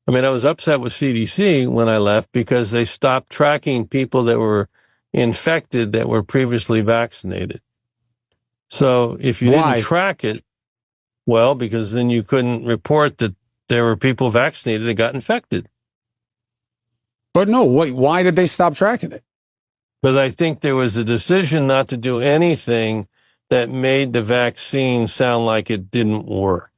I mean, I was upset with CDC when I left because they stopped tracking people that were infected that were previously vaccinated. So if you didn't Why? track it, well, because then you couldn't report that there were people vaccinated that got infected. But no, wait, why did they stop tracking it? But I think there was a decision not to do anything that made the vaccine sound like it didn't work.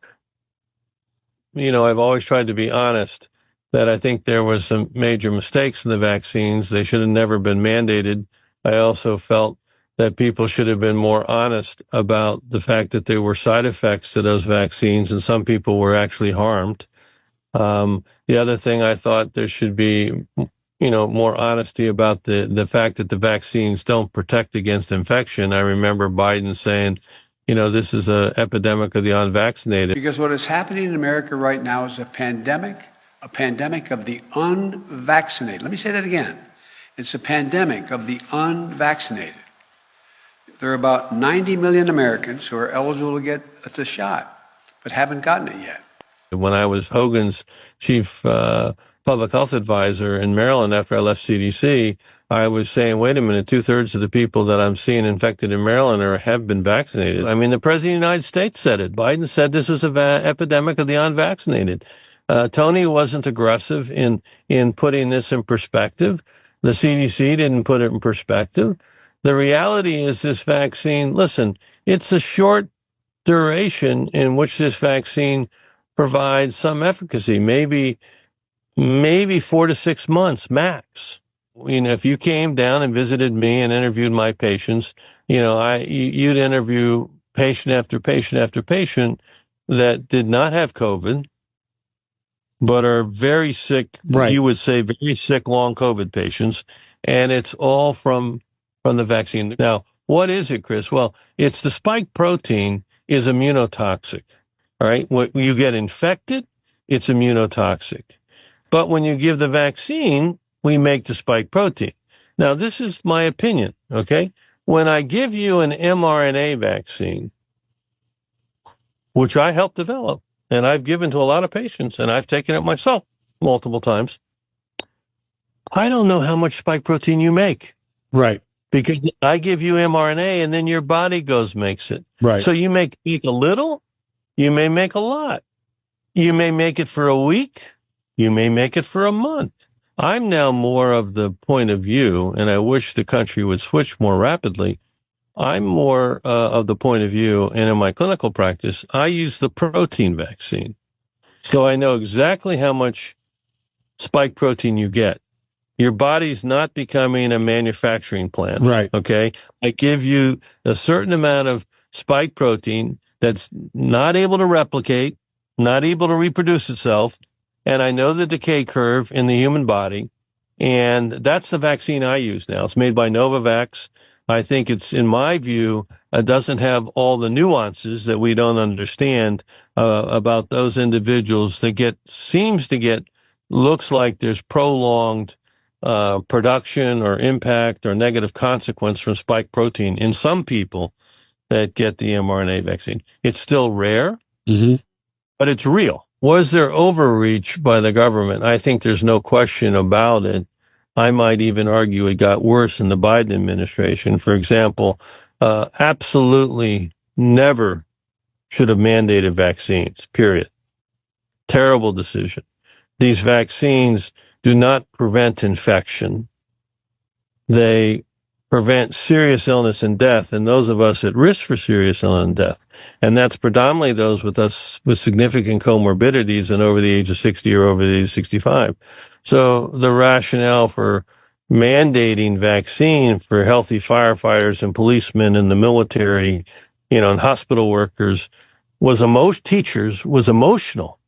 You know, I've always tried to be honest that I think there was some major mistakes in the vaccines. They should have never been mandated. I also felt that people should have been more honest about the fact that there were side effects to those vaccines and some people were actually harmed. The other thing I thought there should be, you know, more honesty about the fact that the vaccines don't protect against infection. I remember Biden saying, you know, this is an epidemic of the unvaccinated. Because what is happening in America right now is a pandemic of the unvaccinated. Let me say that again. It's a pandemic of the unvaccinated. There are about 90 million Americans who are eligible to get the shot, but haven't gotten it yet. When I was Hogan's chief public health advisor in Maryland after I left CDC, I was saying, wait a minute, 2/3 of the people that I'm seeing infected in Maryland have been vaccinated. I mean, the president of the United States said it. Biden said this was an epidemic of the unvaccinated. Tony wasn't aggressive in putting this in perspective. The CDC didn't put it in perspective. The reality is this vaccine, listen, it's a short duration in which this vaccine provides some efficacy, maybe 4 to 6 months max. You know, if you came down and visited me and interviewed my patients, you know, you'd interview patient after patient after patient that did not have COVID, but are very sick. Right. You would say very sick long COVID patients. And it's all from the vaccine. Now, what is it, Chris? Well, it's the spike protein is immunotoxic. All right. When you get infected, it's immunotoxic. But when you give the vaccine, we make the spike protein. Now, this is my opinion. Okay. When I give you an mRNA vaccine, which I helped develop and I've given to a lot of patients and I've taken it myself multiple times, I don't know how much spike protein you make. Right. Because I give you mRNA and then your body makes it. Right. So you make a little. You may make a lot. You may make it for a week. You may make it for a month. I'm now more of the point of view, and I wish the country would switch more rapidly. I'm more of the point of view, and in my clinical practice, I use the protein vaccine. So I know exactly how much spike protein you get. Your body's not becoming a manufacturing plant. Right. Okay. I give you a certain amount of spike protein that's not able to replicate, not able to reproduce itself. And I know the decay curve in the human body. And that's the vaccine I use now. It's made by Novavax. I think it's, in my view, doesn't have all the nuances that we don't understand about those individuals that looks like there's prolonged production or impact or negative consequence from spike protein in some people that get the mRNA vaccine. It's still rare, but it's real. Was there overreach by the government? I think there's no question about it. I might even argue it got worse in the Biden administration. For example, absolutely never should have mandated vaccines, period. Terrible decision. These vaccines do not prevent infection. They prevent serious illness and death, and those of us at risk for serious illness and death. And that's predominantly those with significant comorbidities and over the age of 60 or over the age of 65. So the rationale for mandating vaccine for healthy firefighters and policemen and the military, you know, and hospital workers teachers was emotional.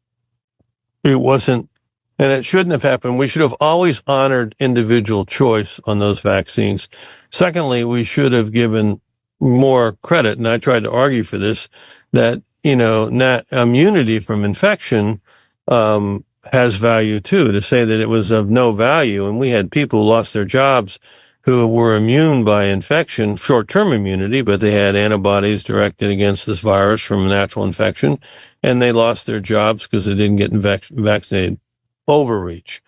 It wasn't. And it shouldn't have happened. We should have always honored individual choice on those vaccines. Secondly, we should have given more credit, and I tried to argue for this, that, you know, immunity from infection has value too. To say that it was of no value, and we had people who lost their jobs who were immune by infection, short-term immunity, but they had antibodies directed against this virus from natural infection, and they lost their jobs because they didn't get vaccinated. overreach.